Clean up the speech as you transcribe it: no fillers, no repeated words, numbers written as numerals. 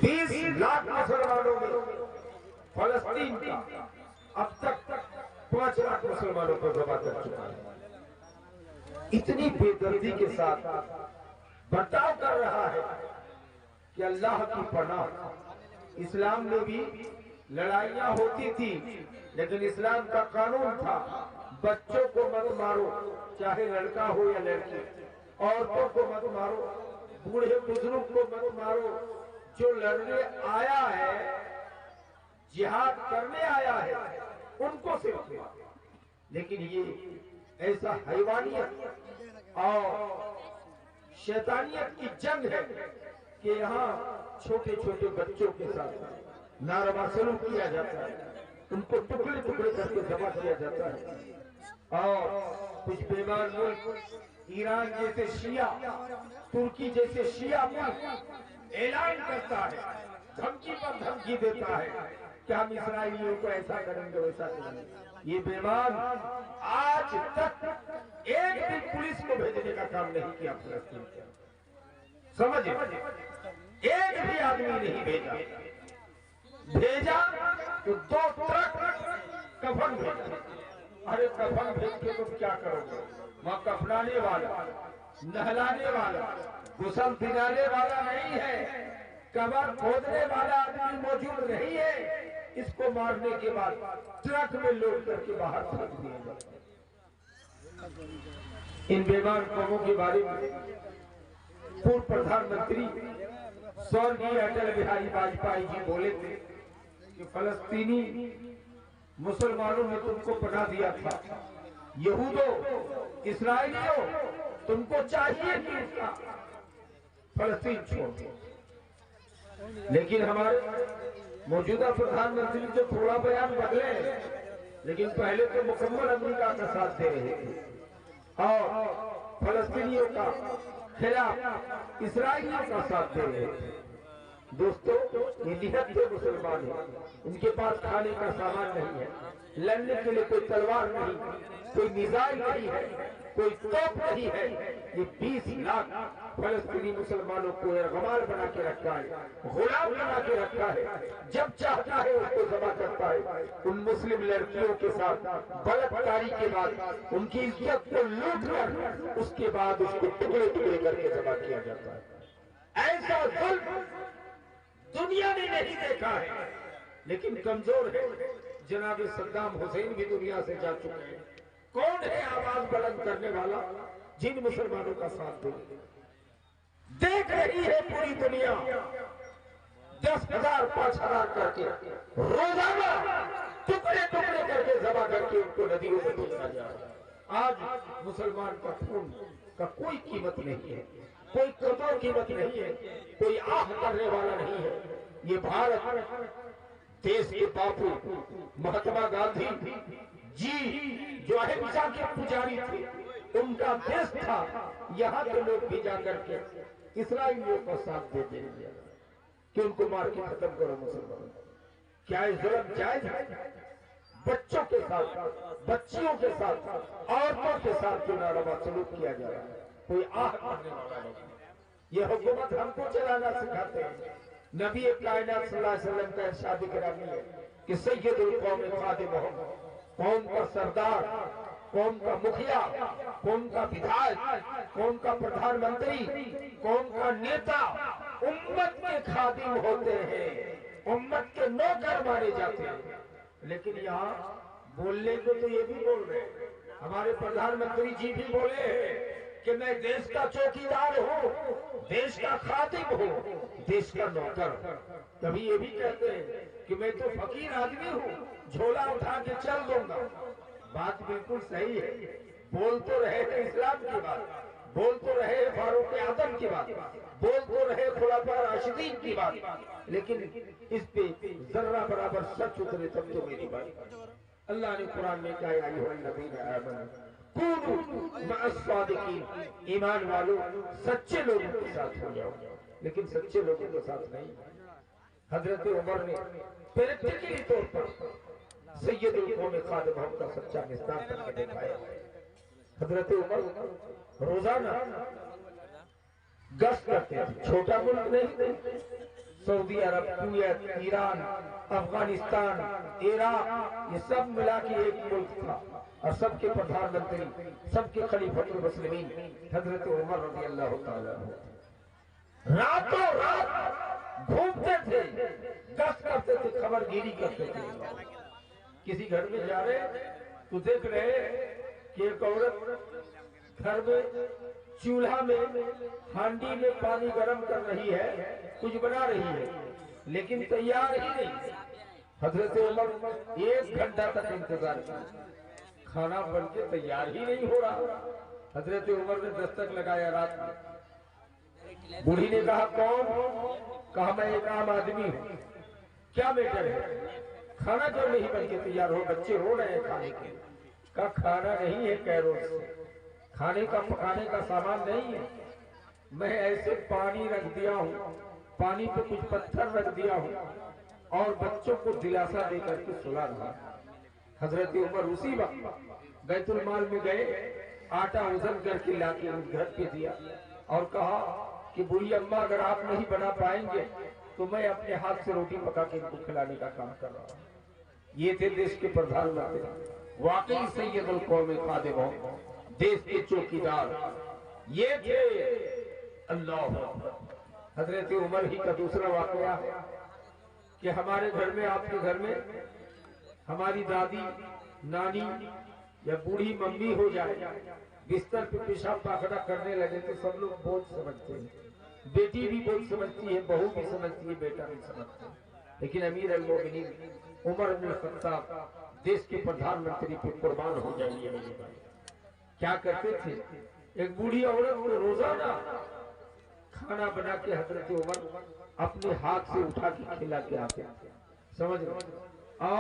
20 लाख मुसलमानों में फलस्तीन का अब तक 5 लाख मुसलमानों को जमा कर चुका है। इतनी बेदर्दी के साथ बर्ताव कर रहा है कि अल्लाह की पनाह। इस्लाम में भी लड़ाइयां होती थी, लेकिन इस्लाम का कानून था बच्चों को मत मारो, चाहे लड़का हो या लड़की, औरतों को मत मारो, बूढ़े बुजुर्ग को मत मारो। जो लड़ने आया है, जिहाद करने आया है, उनको सिर्फ मारो। लेकिन ये ऐसा हैवानियत और शैतानियत की जंग है कि यहाँ छोटे छोटे बच्चों के साथ नारवा सलूक किया जाता है, उनको टुकड़े टुकड़े करके जमा किया जाता है। और कुछ बेमान मुल्क, ईरान जैसे शिया, तुर्की जैसे शिया मुल्क ऐलान करता है, धमकी पर धमकी देता है कि हम इसराइलियों को ऐसा करेंगे वैसा करेंगे। ये बेमान आज तक एक भी पुलिस को भेजने का काम नहीं किया फलस्तीन के। समझे, एक भी आदमी नहीं भेजा। भेजा तो 2 ट्रक कफन भेजा। अरे कफन भेज के तुम क्या करोगे? वहां कफनाने वाला, नहलाने वाला, गुसल दिलाने वाला नहीं है, कब्र खोदने वाला आदमी मौजूद नहीं है। इसको मारने के बाद ट्रक में लोड करके बाहर फेंक दिया जाता है। इन बेमान कौमों के बारे में पूर्व प्रधानमंत्री स्वर्गीय अटल बिहारी वाजपेयी जी बोले थे कि फलस्तीनी मुसलमानों ने तुमको पना दिया था, यहूदों, इसराइलियों, तुमको चाहिए कि उसका फलस्तीन छोड़ दो। लेकिन हमारे मौजूदा प्रधानमंत्री जो थोड़ा बयान बदले, लेकिन पहले तो मुकम्मल अमेरिका का साथ दे रहे थे और फलस्तीनियों का खिलाफ इसराइलियों का साथ दे रहे थे। दोस्तों, ये निहत्थे मुसलमान हैं, इनके पास खाने का सामान नहीं है, लड़ने के लिए कोई तलवार नहीं, कोई मिसाइल नहीं है, कोई तोप नहीं है। ये 20 लाख फलस्तीनी मुसलमानों को अरगमाल बना के रखा है, गुलाम बना के रखा है। जब चाहता है उसको जमा करता है। उन मुस्लिम लड़कियों के साथ बलात्कारी के बाद उनकी इज्जत को लूट कर उसके बाद उसको टुकड़े टुकड़े करके जमा किया जाता है। ऐसा जुल्म दुनिया ने नहीं देखा है, लेकिन कमजोर है। जनाब सद्दाम हुसैन भी दुनिया से जा चुके हैं। कौन है आवाज बुलंद करने वाला जिन मुसलमानों का साथ देख रही है पूरी दुनिया? 10,000 5,000 करके रोजाना टुकड़े टुकड़े करके जमा करके उनको नदियों में फेंका जा रहा है। आज मुसलमान का खून का कोई कीमत नहीं है, कोई कदर कीमत नहीं है, कोई आह करने वाला नहीं है। ये भारत देश के बापू महात्मा गांधी जी जो अहिंसा के पुजारी थे, उनका देश था। यहाँ के लोग भी जाकर के इसराइलियों का साथ देते हैं कि उनको मार के खत्म करो मुसलमान। क्या ये जुल्म जायज है? बच्चों के साथ, बच्चियों के साथ, औरतों के साथ जो नारवा सलूक किया जा रहा है, कोई आह करने वाला नहीं। ये हुकूमत हमको चलाना सिखाते हैं। नबी कायनात सल्लल्लाहु अलैहि वसल्लम का इरशाद गिरामी है कि सय्यदुल कौम खादिमुहुम, कौम का सरदार, कौम का मुखिया, कौम का विधायक, कौम का प्रधानमंत्री, कौम का नेता उम्मत के खादिम होते हैं, उम्मत के नौकर माने जाते हैं। लेकिन यहाँ बोलने को तो ये भी बोल रहे हैं, हमारे प्रधानमंत्री जी भी बोले हैं कि मैं देश का चौकीदार हूँ, देश का खादिम हूँ, देश का नौकर। कभी ये भी कहते हैं कि मैं तो फकीर आदमी हूँ, झोला उठा के चल दूंगा। बात बिल्कुल सही है, बोल तो रहे थे इस्लाम की बात, बोल तो रहे फारूक आजम की बात, बोल तो रहे खुलाफा राशिदीन की बात, लेकिन इस पे जर्रा बराबर सच उतरे तब तो मेरी बात। अल्लाह ने कुरान में कहा, ईमान वालों सच्चे लोगों के साथ हो जाओ, लेकिन सच्चे लोगों के साथ नहीं। हजरत उमर ने प्रैक्टिकली तौर पर सैयदुल कौम खादिमुहुम का सच्चा मिसाल करके दिखाया। हजरत उमर रोजाना गश्त करते थे, छोटा मुल्क नहीं थे, सऊदी अरब, कुवैत, ईरान, अफगानिस्तान, इराक, ये सब मिला के एक मुल्क था और सबके प्रधानमंत्री, सबके खलीफतुल मुस्लिमीन हजरत उमर रज़ी अल्लाह ताला रातों रात घूमते थे, गश्त करते थे, खबरगिरी करते थे। किसी घर में जा रहे तो देख रहे कि एक औरत घर में चूल्हा में हांडी में पानी गर्म कर रही है, कुछ बना रही है, लेकिन तैयार ही नहीं। हजरत उमर 1 घंटा तक इंतजार किया, खाना बन के तैयार ही नहीं हो रहा। हजरत उमर ने दस्तक लगाया रात में। बूढ़ी ने कहा कौन? कहा मैं एक आम आदमी हूँ। क्या मैटर है? खाना क्यों नहीं बन के तैयार हो? बच्चे रो रहे हैं खाने के। का खाना नहीं है कैरोल से, खाने का पकाने का सामान नहीं है। मैं ऐसे पानी रख दिया हूँ, पानी पे कुछ पत्थर रख दिया हूँ और बच्चों को दिलासा देकर के सुला रहा। हजरत उमर उसी वक्त बैतुल माल में गए, आटा वजन करके लाके उस घर पे दिया और कहा कि बूढ़ी अम्मा अगर आप नहीं बना पाएंगे तो मैं अपने हाथ से रोटी पका के इनको खिलाने का काम कर रहा हूँ। ये थे देश के प्रधानमंत्री, वाकई सैयदुल कौम खादिम, देश के चौकीदार ये थे। अल्लाह। हजरत उमर ही का दूसरा वाकया है कि हमारे घर में, आपके घर में हमारी दादी, नानी या बूढ़ी मम्मी हो जाए, बिस्तर पे पेशाब पाखड़ा करने लगे तो सब लोग बोझ समझते हैं। बेटी भी बोझ समझती है, बहू भी समझती है, बेटा भी समझते है। लेकिन अमीर अल-मोमिनीन उमर इब्न खत्ताब देश के प्रधानमंत्री पे कुर्बान हो जाएंगे। क्या करते थे? एक बूढ़ी औरत को रोजाना खाना बना के हजरत उमर अपने हाथ से उठा के खिला के आते। समझ रहे?